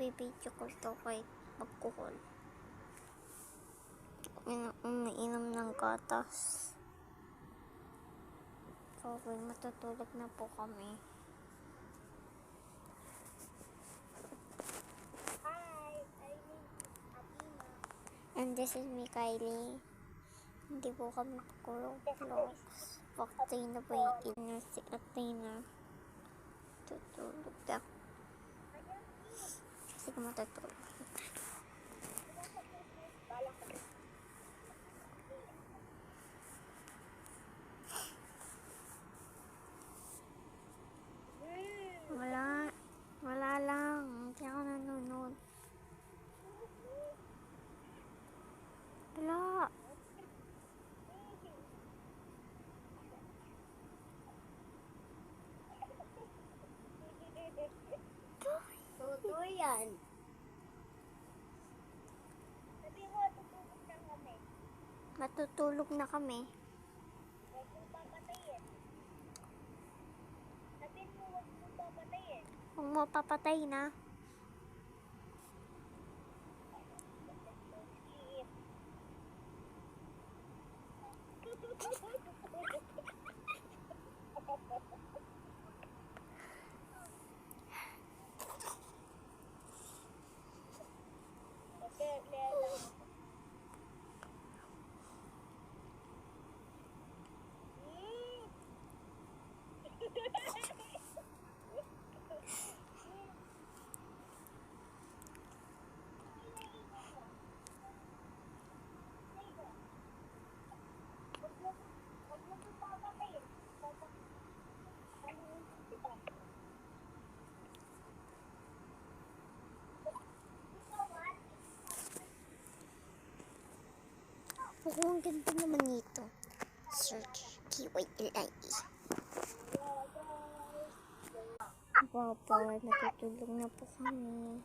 ibibidyo ko to kahit magkukol. Umiinom ng gatas. Okay, matutulog na po kami. Hi, I need Athena. And this is me, Kylie. Hindi po kami vlogs. Paktay na po yung inner si Athena. Tutulog na. Sige, matutulog. Wala lang. Hindi ako nanonood. Wala. Totoo yan. Sabi mo, tutulog na kami. Matutulog na kami. Huwag mong papatayin. Sabi mo, huwag mong papatayin. Huwag mo papatay na. Oo, ang ganda naman nito. Search KYLIE. Papa, natutulog na po kami.